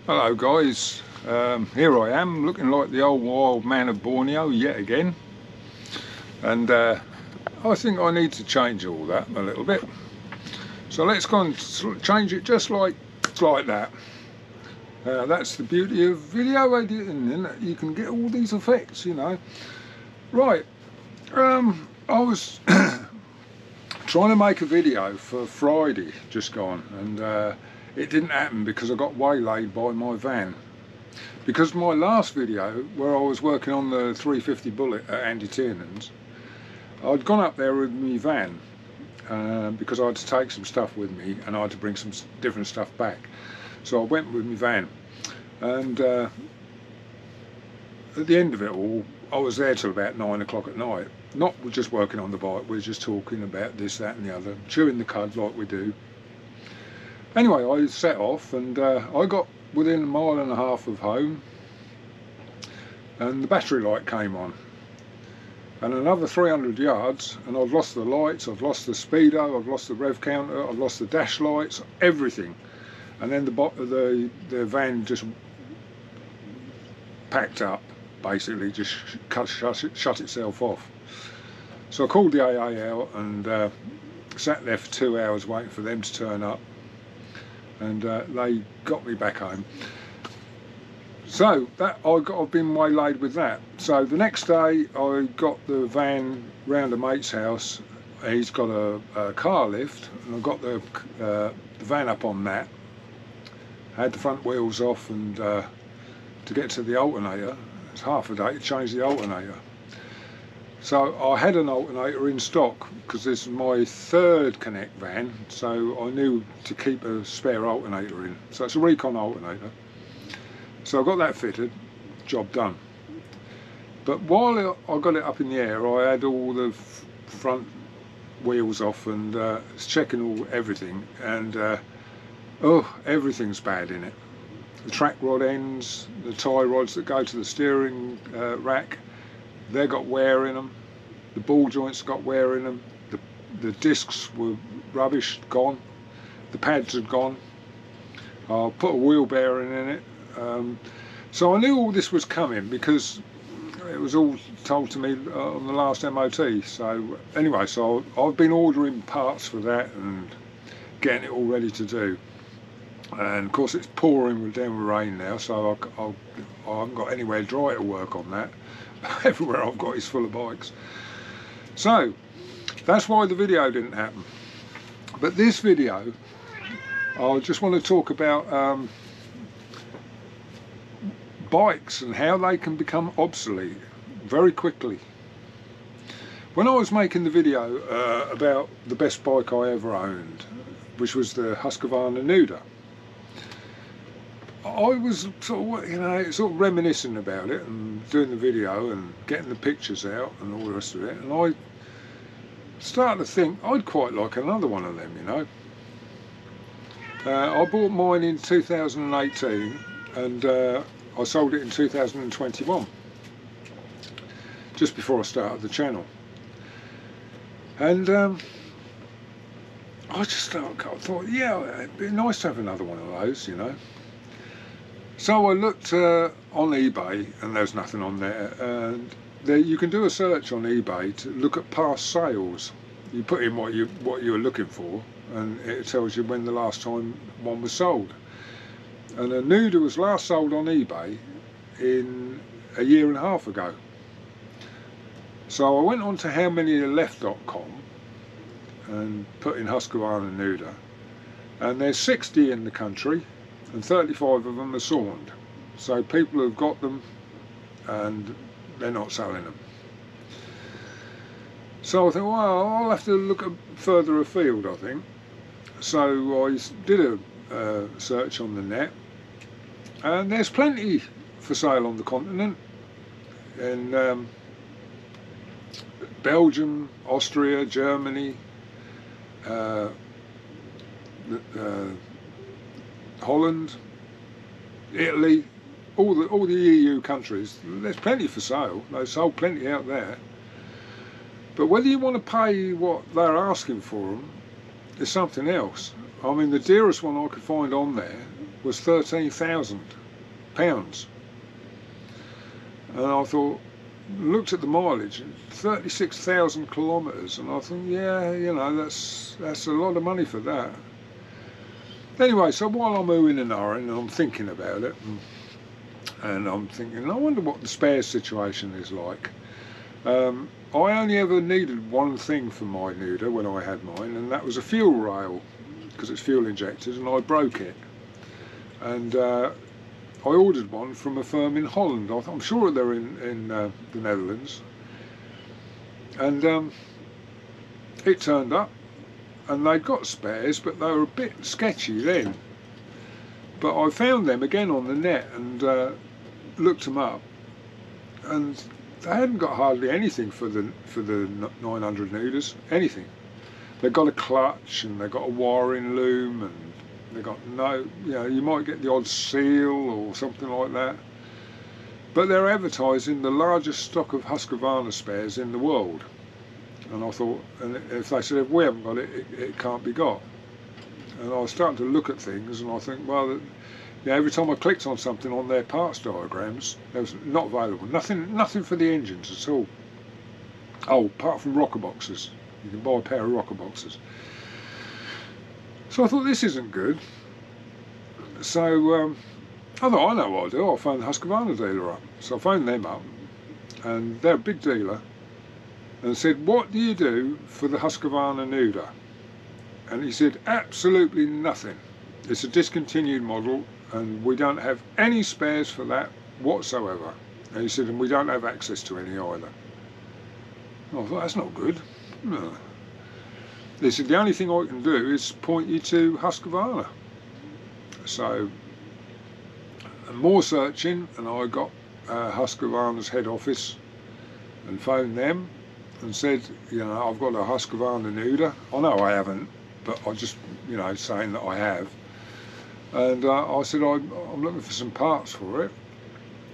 Hello guys, here I am looking like the old wild man of Borneo yet again, and I think I need to change all that a little bit. So let's go and change it just like that. That's the beauty of video editing, isn't it? You can get all these effects, you know. Right, I was trying to make a video for Friday just gone, and it didn't happen because I got waylaid by my van. Because my last video, where I was working on the 350 Bullet at Andy Tiernan's, I'd gone up there with my van because I had to take some stuff with me and I had to bring some different stuff back. So I went with my van, and at the end of it all, I was there till about 9 o'clock at night. Not just working on the bike, we were just talking about this, that and the other, chewing the cud like we do. Anyway, I set off, and I got within 1.5 miles of home, and the battery light came on. And another 300 yards, and I've lost the lights, I've lost the speedo, I've lost the rev counter, I've lost the dash lights, everything. And then the van just packed up, basically, just shut itself off. So I called the AA out and sat there for 2 hours waiting for them to turn up. And they got me back home. So that I've been waylaid with that. So the next day I got the van round a mate's house. He's got a car lift, and I got the van up on that. Had the front wheels off, and to get to the alternator, it's half a day to change the alternator. So I had an alternator in stock because this is my third Connect van, so I knew to keep a spare alternator in. So it's a Recon alternator. So I got that fitted, job done. But while I got it up in the air, I had all the front wheels off and checking everything, and oh, everything's bad in it. The track rod ends, the tie rods that go to the steering rack, they got wear in them. The ball joints got wear in them. The discs were rubbish, gone. The pads had gone. I put a wheel bearing in it. So I knew all this was coming because it was all told to me on the last MOT. So anyway, so I've been ordering parts for that and getting it all ready to do. And of course it's pouring down with rain now, so I haven't got anywhere dry to work on that. Everywhere I've got is full of bikes. So that's why the video didn't happen. But this video, I just want to talk about bikes and how they can become obsolete very quickly. When I was making the video about the best bike I ever owned, which was the Husqvarna Nuda, I was sort of reminiscing about it and doing the video and getting the pictures out and all the rest of it, and I started to think I'd quite like another one of them, you know. I bought mine in 2018 and I sold it in 2021, just before I started the channel. And I thought, yeah, it'd be nice to have another one of those, you know. So I looked on eBay, and there's nothing on there. And you can do a search on eBay to look at past sales. You put in what you were looking for, and it tells you when the last time one was sold. And a Nuda was last sold on eBay in 1.5 years ago. So I went on to howmanyareleft.com and put in Husqvarna Nuda, and there's 60 in the country, and 35 of them are sawned. So people have got them and they're not selling them. So I thought, well, I'll have to look further afield, I think. So I did a search on the net, and there's plenty for sale on the continent, in Belgium, Austria, Germany, Holland, Italy, all the EU countries. There's plenty for sale. They sold plenty out there. But whether you want to pay what they're asking for them is something else. I mean, the dearest one I could find on there was £13,000. And I thought, looked at the mileage, 36,000 kilometres, and I thought, yeah, you know, that's a lot of money for that. Anyway, so while I'm oohing and ahhing and I'm thinking about it, and I'm thinking, I wonder what the spares situation is like. I only ever needed one thing for my Nuda when I had mine, and that was a fuel rail, because it's fuel injected, and I broke it. And I ordered one from a firm in Holland. I'm sure they're in the Netherlands. And it turned up, and they'd got spares, but they were a bit sketchy then. But I found them again on the net and looked them up, and they hadn't got hardly anything for the 900 Nudas, anything. They've got a clutch, and they've got a wiring loom, and they got no, you know, you might get the odd seal or something like that. But they're advertising the largest stock of Husqvarna spares in the world. And I thought, and if they said, if we haven't got it, it can't be got. And I was starting to look at things, and I think, well, you know, every time I clicked on something on their parts diagrams, there was not available. Nothing for the engines at all. Oh, apart from rocker boxes. You can buy a pair of rocker boxes. So I thought, this isn't good. So I thought, I know what I'll do. I'll phone the Husqvarna dealer up. So I phoned them up, and they're a big dealer, and said, what do you do for the Husqvarna Nuda? And he said, absolutely nothing. It's a discontinued model, and we don't have any spares for that whatsoever. And he said, and we don't have access to any either. And I thought, that's not good. No. They said, the only thing I can do is point you to Husqvarna. So, more searching, and I got Husqvarna's head office and phoned them and said, you know, I've got a Husqvarna Nuda. I know I haven't, but I just, you know, saying that I have. And I said, I'm looking for some parts for it.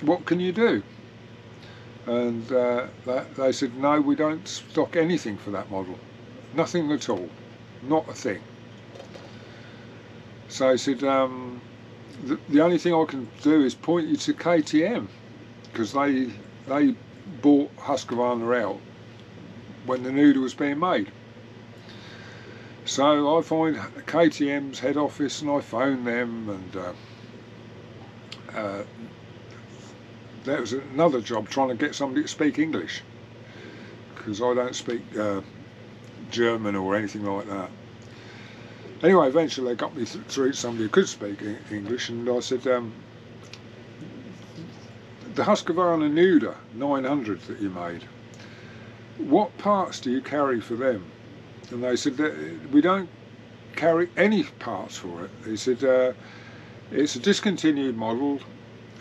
What can you do? And they said, no, we don't stock anything for that model. Nothing at all, not a thing. So I said, the only thing I can do is point you to KTM, because they bought Husqvarna out when the Nuda was being made. So I find KTM's head office, and I phone them, and there was another job trying to get somebody to speak English, because I don't speak German or anything like that. Anyway, eventually they got me through to somebody who could speak English, and I said, the Husqvarna Nuda 900 that you made, what parts do you carry for them? And they said, we don't carry any parts for it. They said, it's a discontinued model,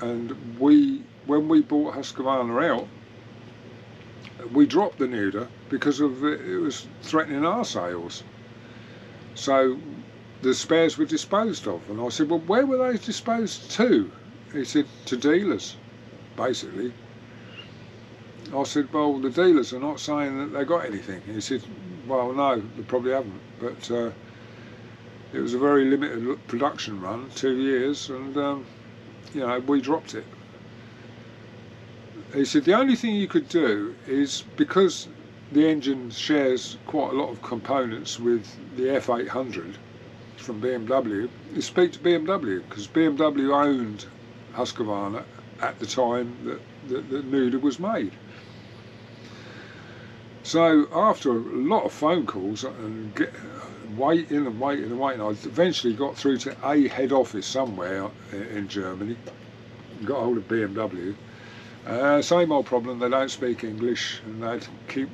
and when we bought Husqvarna out, we dropped the Nuda because of it was threatening our sales. So the spares were disposed of. And I said, well, where were they disposed to? He said, to dealers, basically. I said, well, the dealers are not saying that they got anything. He said, well, no, they probably haven't. But it was a very limited production run, 2 years, and you know, we dropped it. He said, the only thing you could do is, because the engine shares quite a lot of components with the F800 from BMW, is speak to BMW, because BMW owned Husqvarna at the time that the Nuda was made. So after a lot of phone calls and waiting, I eventually got through to a head office somewhere in Germany, got hold of BMW. Same old problem, they don't speak English, and they'd keep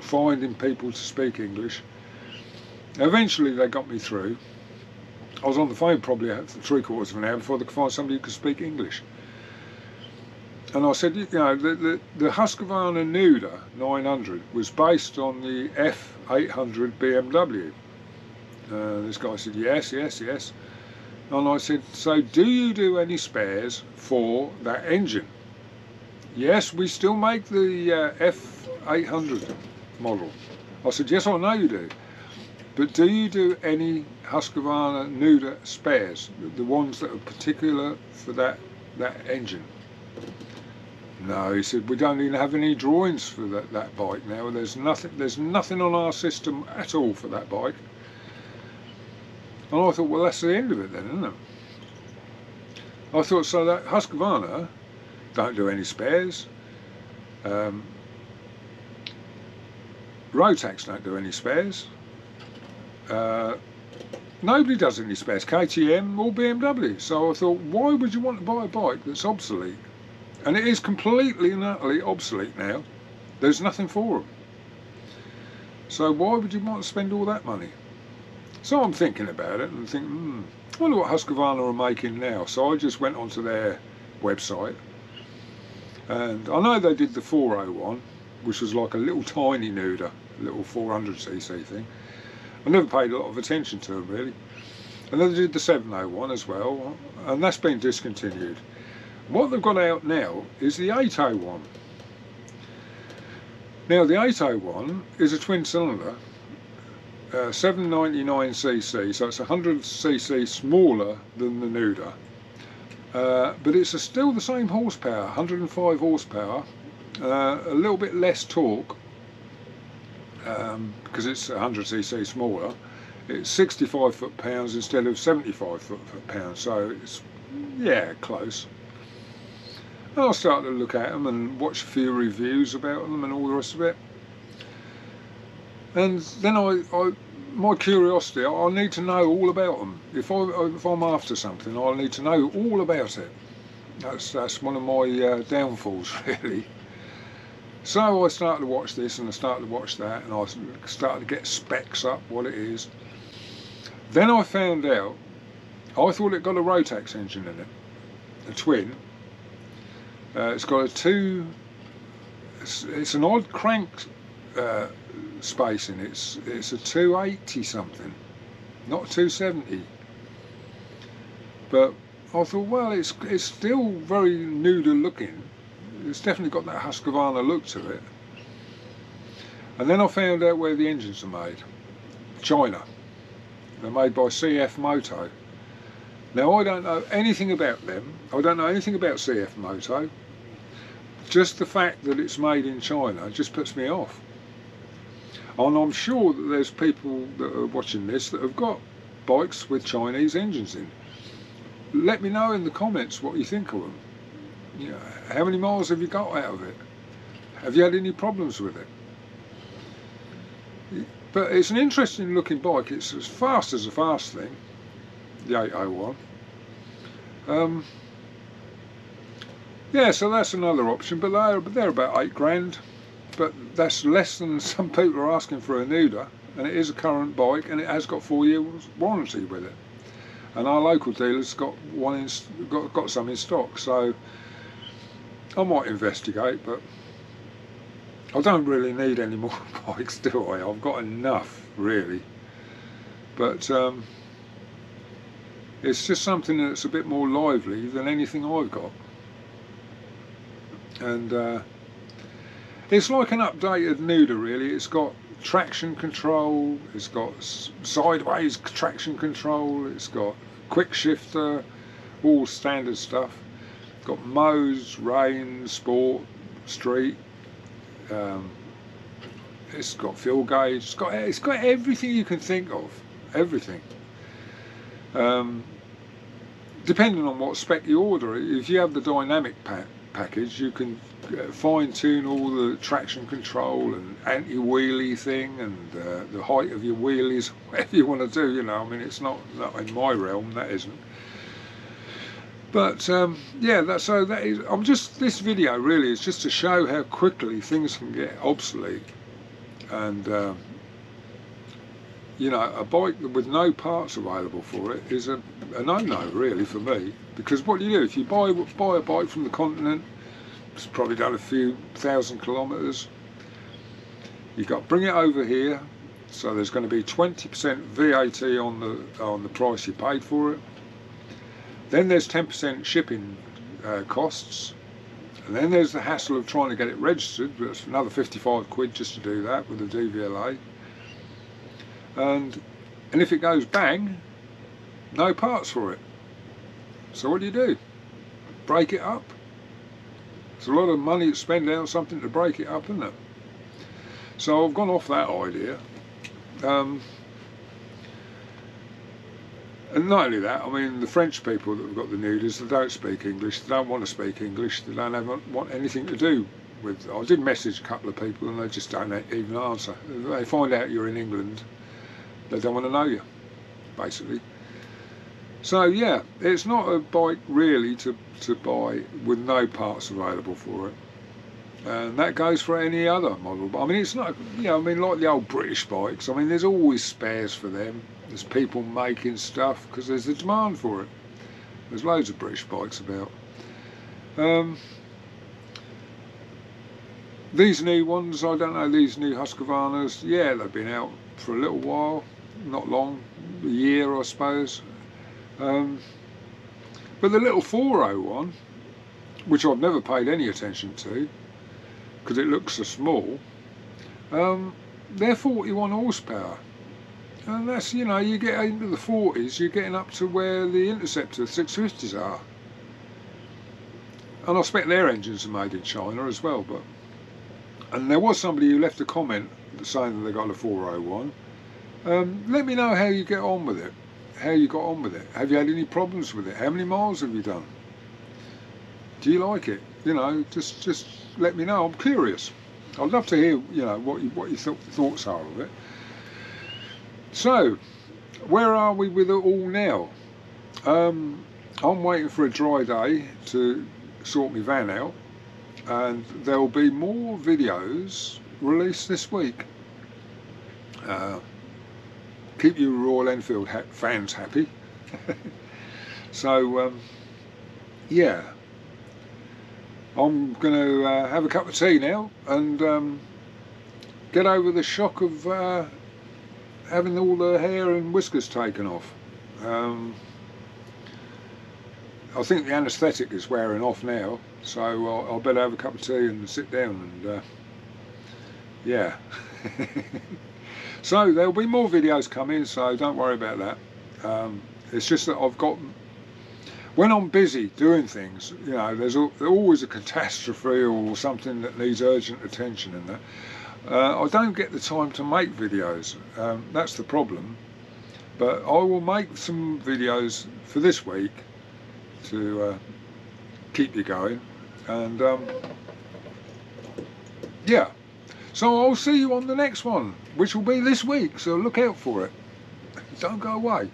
finding people to speak English. Eventually they got me through. I was on the phone probably 3/4 of an hour before they could find somebody who could speak English. And I said, you know, the Husqvarna Nuda 900 was based on the F800 BMW. This guy said, yes. And I said, so do you do any spares for that engine? Yes, we still make the F800 model. I said, yes, I know you do. But do you do any Husqvarna Nuda spares, the ones that are particular for that engine? No, he said, we don't even have any drawings for that bike now. There's nothing on our system at all for that bike. And I thought, well, that's the end of it then, isn't it? I thought, so that Husqvarna don't do any spares. Rotax don't do any spares. Nobody does any spares, KTM or BMW. So I thought, why would you want to buy a bike that's obsolete? And it is completely and utterly obsolete now. There's nothing for them. So why would you want to spend all that money? So I'm thinking about it and thinking, I wonder what Husqvarna are making now. So I just went onto their website, and I know they did the 401, which was like a little tiny Nuda, a little 400cc thing. I never paid a lot of attention to them really. And then they did the 701 as well, and that's been discontinued. What they've got out now is the 801. Now the 801 is a twin cylinder, 799cc, so it's 100cc smaller than the Nuda, but it's still the same horsepower, 105 horsepower, a little bit less torque, because it's 100cc smaller. It's 65 foot-pounds instead of 75 foot-pounds, so it's, yeah, close. And I started to look at them and watch a few reviews about them and all the rest of it. And then my curiosity, I need to know all about them. If I'm after something, I need to know all about it. That's one of my downfalls, really. So I started to watch this and I started to watch that, and I started to get specs up, what it is. Then I found out, I thought it got a Rotax engine in it, a twin. It's got it's an odd crank spacing. It's a 280 something, not 270. But I thought, well, it's still very Nuda looking. It's definitely got that Husqvarna look to it. And then I found out where the engines are made. China. They're made by CF Moto. Now I don't know anything about them. I don't know anything about CF Moto. Just the fact that it's made in China just puts me off. And I'm sure that there's people that are watching this that have got bikes with Chinese engines in. Let me know in the comments what you think of them. You know, how many miles have you got out of it? Have you had any problems with it? But it's an interesting looking bike. It's as fast as a fast thing, the 801. Yeah, so that's another option, but they're about £8 grand. But that's less than some people are asking for a Nuda, and it is a current bike, and it has got 4 years warranty with it. And our local dealer's got got some in stock, so I might investigate, but I don't really need any more bikes, do I? I've got enough, really. But it's just something that's a bit more lively than anything I've got. And it's like an updated Nuda, really. It's got traction control, it's got sideways traction control, it's got quick shifter, all standard stuff. It's got modes, rain, sport, street. It's got fuel gauge. It's got everything you can think of. Everything. Depending on what spec you order, if you have the dynamic package, you can fine-tune all the traction control and anti-wheelie thing, and the height of your wheelies, whatever you want to do. You know, I mean, it's not in my realm. That isn't. But yeah, that is. This video really is just to show how quickly things can get obsolete, and you know, a bike with no parts available for it is a no-no really for me. Because what do you do if you buy a bike from the continent? It's probably done a few thousand kilometres. You've got to bring it over here, so there's going to be 20% VAT on the price you paid for it. Then there's 10% shipping costs, and then there's the hassle of trying to get it registered. That's another 55 quid just to do that with the DVLA. and if it goes bang, no parts for it. So what do? Break it up. It's a lot of money to spend out on something to break it up, isn't it? So I've gone off that idea. And not only that, I mean, the French people that have got the noodles, they don't speak English, they don't want to speak English, they don't want anything to do with. I did message a couple of people and they just don't even answer. If they find out you're in England, they don't want to know you, basically. So yeah, it's not a bike really to buy with no parts available for it. And that goes for any other model. But I mean, it's not, you know, I mean, like the old British bikes, I mean, there's always spares for them. There's people making stuff because there's a demand for it. There's loads of British bikes about. These new ones, I don't know, these new Husqvarnas, yeah, they've been out for a little while, not long, a year I suppose. But the little 401, which I've never paid any attention to, because it looks so small, they're 41 horsepower. And that's, you know, you get into the 40s, you're getting up to where the Interceptor 650s are. And I expect their engines are made in China as well. But and there was somebody who left a comment saying that they got a 401. Let me know how you get on with it. How you got on with it. Have you had any problems with it? How many miles have you done? Do you like it? You know, just let me know. I'm curious. I'd love to hear, you know, what your thoughts are of it. So, where are we with it all now? I'm waiting for a dry day to sort my van out, and there'll be more videos released this week. Keep you Royal Enfield fans happy. So, yeah. I'm going to have a cup of tea now and get over the shock of having all the hair and whiskers taken off. I think the anaesthetic is wearing off now, so I'll better have a cup of tea and sit down and yeah. So there'll be more videos coming, so don't worry about that. It's just that I've got, when I'm busy doing things, you know, there's always a catastrophe or something that needs urgent attention in that. I don't get the time to make videos, that's the problem, but I will make some videos for this week to keep you going, and yeah, so I'll see you on the next one, which will be this week, so look out for it. Don't go away.